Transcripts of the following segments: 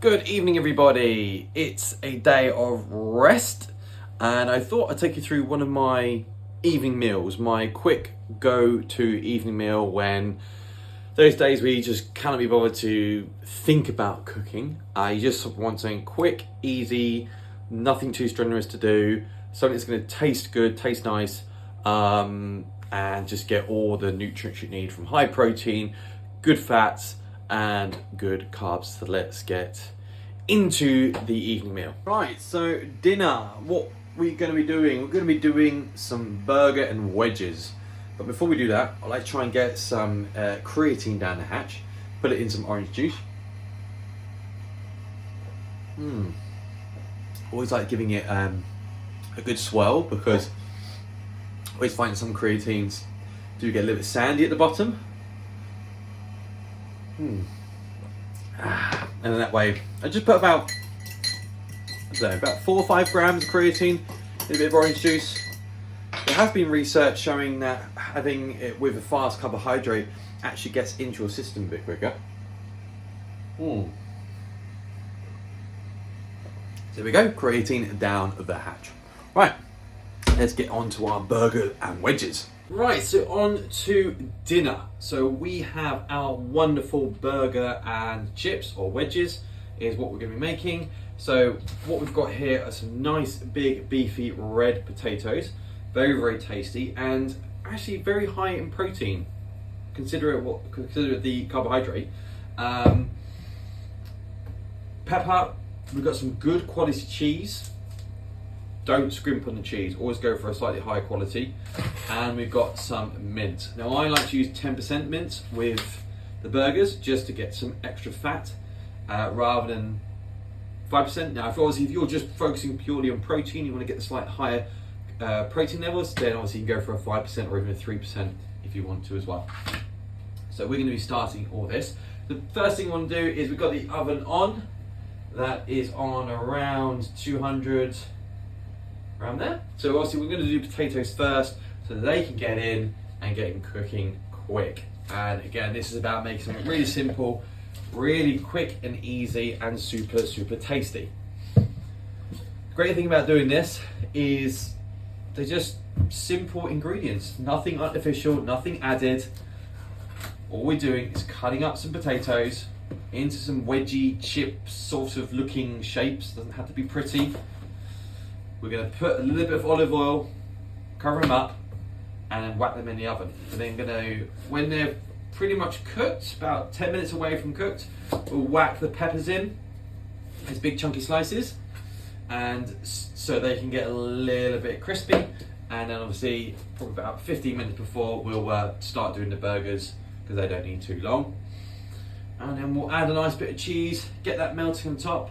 Good evening, everybody. It's a day of rest, and I thought I'd take you through one of my evening meals, my quick go-to evening meal when those days where you just cannot be bothered to think about cooking. You just want something quick, easy, nothing too strenuous to do, something that's going to taste good, taste nice, and just get all the nutrients you need from high protein, good fats, and good carbs. So let's get into the evening meal. Right, so dinner, what we're going to be doing, we're going to be doing some burger and wedges. But before we do that, I'd like to try and get some creatine down the hatch, put it in some orange juice. Always like giving it a good swirl, because I always find some creatines do get a little bit sandy at the bottom. And then that way, I just put about, I don't know, about 4 or 5 grams of creatine in a bit of orange juice. There has been research showing that having it with a fast carbohydrate actually gets into your system a bit quicker. So there we go, creatine down the hatch. Right, let's get on to our burger and wedges. Right, so on to dinner. So we have our wonderful burger and chips, or wedges, is what we're going to be making. So what we've got here are some nice big beefy red potatoes, very tasty, and actually very high in protein. Consider it the carbohydrate. Pepper. We've got some good quality cheese. Don't scrimp on the cheese, always go for a slightly higher quality. And we've got some mint. Now I like to use 10% mint with the burgers just to get some extra fat rather than 5%. Now if you're just focusing purely on protein, you want to get the slight higher protein levels, then obviously you can go for a 5% or even a 3% if you want to as well. So we're going to be starting all this. The first thing we want to do is we've got the oven on. That is on around 200, around there. So obviously we're going to do potatoes first so they can get in and get cooking quick. And again, this is about making something really simple, really quick and easy, and super tasty. The great thing about doing this is they're just simple ingredients, nothing artificial, nothing added. All we're doing is cutting up some potatoes into some wedgie chip sort of looking shapes. Doesn't have to be pretty. We're going to put a little bit of olive oil, cover them up, and then whack them in the oven. And then when they're pretty much cooked, about 10 minutes away from cooked, we'll whack the peppers in as big chunky slices, and so they can get a little bit crispy. And then obviously probably about 15 minutes before we'll start doing the burgers, because they don't need too long. And then we'll add a nice bit of cheese, get that melting on top,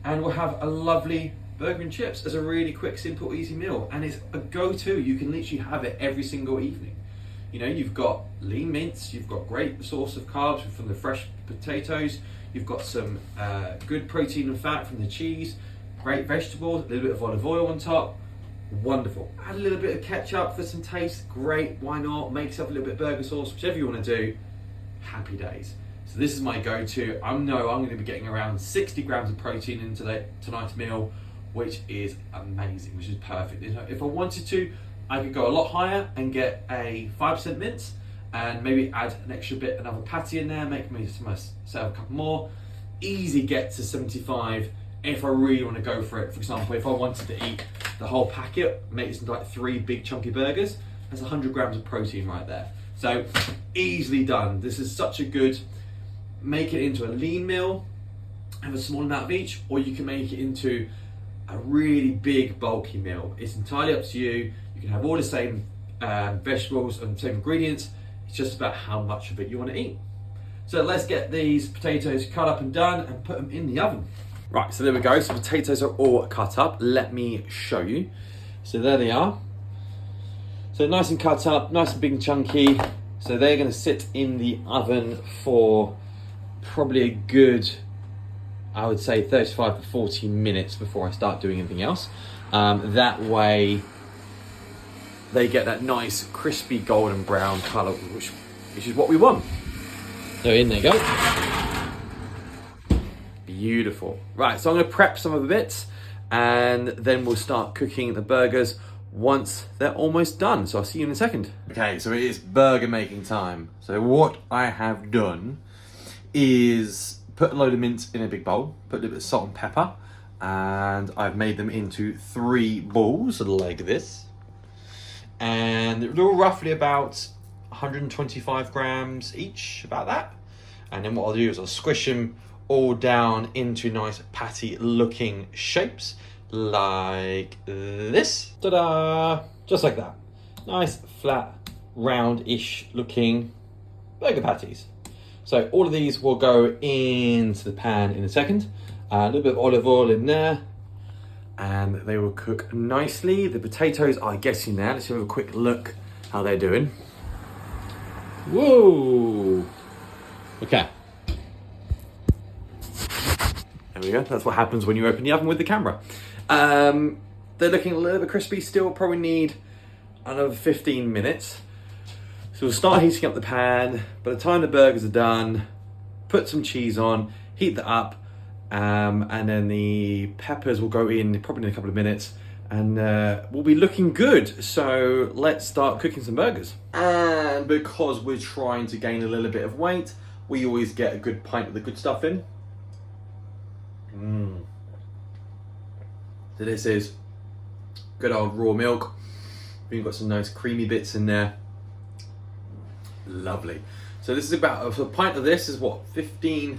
and we'll have a lovely burger and chips as a really quick, simple, easy meal. And it's a go-to. You can literally have it every single evening. You know, you've got lean mince, you've got great source of carbs from the fresh potatoes, you've got some good protein and fat from the cheese, great vegetables, a little bit of olive oil on top. Wonderful. Add a little bit of ketchup for some taste. Great, why not? Make yourself a little bit of burger sauce, whichever you want to do. Happy days. So this is my go-to. I'm going to be getting around 60 grams of protein into tonight's meal, which is amazing, which is perfect. If I wanted to, I could go a lot higher and get a 5% mince, and maybe add an extra bit, another patty in there, make myself a couple more. Easy get to 75 if I really want to go for it. For example, if I wanted to eat the whole packet, make this into like 3 big chunky burgers, that's 100 grams of protein right there. So easily done. This is such a good, make it into a lean meal, have a small amount of each, or you can make it into a really big bulky meal. It's entirely up to you. You can have all the same vegetables and same ingredients. It's just about how much of it you want to eat. So let's get these potatoes cut up and done and put them in the oven. Right, so there we go. So potatoes are all cut up. Let me show you. So there they are. So nice and cut up, nice and big and chunky. So they're going to sit in the oven for probably a good, I would say 35 to 40 minutes before I start doing anything else. That way they get that nice crispy golden brown colour, which is what we want. So in they go. Beautiful. Right, so I'm gonna prep some of the bits and then we'll start cooking the burgers once they're almost done. So I'll see you in a second. Okay, so it is burger making time. So what I have done is put a load of mince in a big bowl, put a little bit of salt and pepper, and I've made them into 3 balls like this. And they're all roughly about 125 grams each, about that. And then what I'll do is I'll squish them all down into nice patty looking shapes like this. Ta-da! Just like that. Nice, flat, round-ish looking burger patties. So all of these will go into the pan in a second. A little bit of olive oil in there. And they will cook nicely. The potatoes are getting there. Let's have a quick look how they're doing. Whoa! Okay. There we go. That's what happens when you open the oven with the camera. They're looking a little bit crispy still. Probably need another 15 minutes. So we'll start heating up the pan. By the time the burgers are done, put some cheese on, heat that up, and then the peppers will go in probably in a couple of minutes, and we'll be looking good. So let's start cooking some burgers. And because we're trying to gain a little bit of weight, we always get a good pint of the good stuff in. So this is good old raw milk. We've got some nice creamy bits in there. Lovely. So this is about a pint of this is what, 15,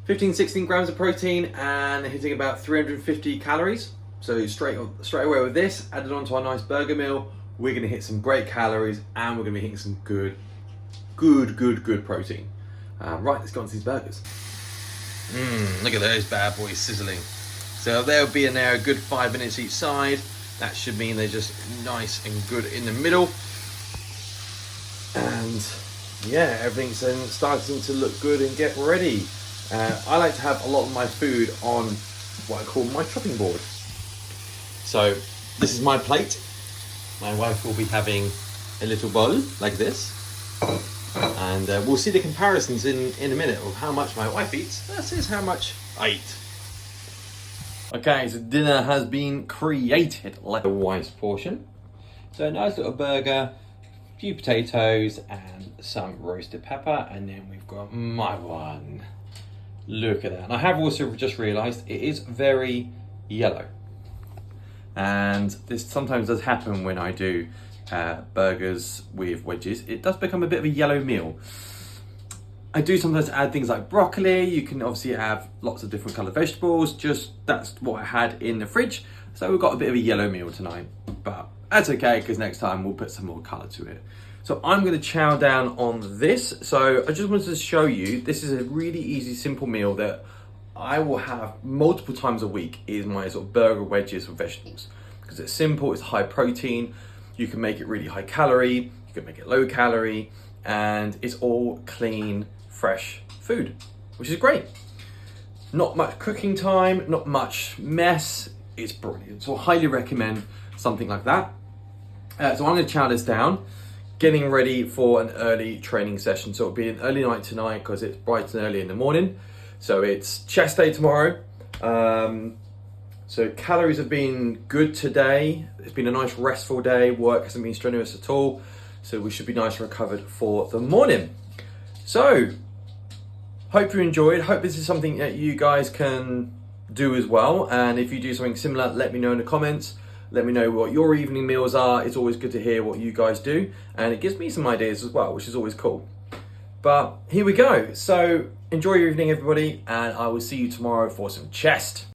16 grams of protein and hitting about 350 calories. So straight away with this, added onto our nice burger meal, we're gonna hit some great calories and we're gonna be hitting some good protein. Right, let's go on to these burgers. Look at those bad boys sizzling. So they'll be in there a good 5 minutes each side. That should mean they're just nice and good in the middle. And yeah, everything's then starting to look good and get ready. I like to have a lot of my food on what I call my chopping board. So this is my plate. My wife will be having a little bowl like this. And we'll see the comparisons in a minute of how much my wife eats versus how much I eat. Okay, so dinner has been created, like the wife's portion. So a nice little burger, a few potatoes and some roasted pepper, and then we've got my one. Look at that. And I have also just realised it is very yellow. And this sometimes does happen when I do burgers with wedges. It does become a bit of a yellow meal. I do sometimes add things like broccoli. You can obviously have lots of different coloured vegetables. Just that's what I had in the fridge. So we've got a bit of a yellow meal tonight. But that's okay, because next time we'll put some more colour to it. So I'm going to chow down on this. So I just wanted to show you, this is a really easy, simple meal that I will have multiple times a week, is my sort of burger wedges with vegetables. Because it's simple, it's high protein. You can make it really high calorie, you can make it low calorie, and it's all clean, fresh food, which is great. Not much cooking time, not much mess. It's brilliant. So I highly recommend something like that. So I'm going to chow this down, getting ready for an early training session. So it'll be an early night tonight because it's bright and early in the morning. So it's chest day tomorrow. So calories have been good today. It's been a nice restful day. Work hasn't been strenuous at all. So we should be nice and recovered for the morning. So hope you enjoyed. Hope this is something that you guys can do as well. And if you do something similar, let me know in the comments. Let me know what your evening meals are. It's always good to hear what you guys do. And it gives me some ideas as well, which is always cool. But here we go. So enjoy your evening, everybody. And I will see you tomorrow for some chest.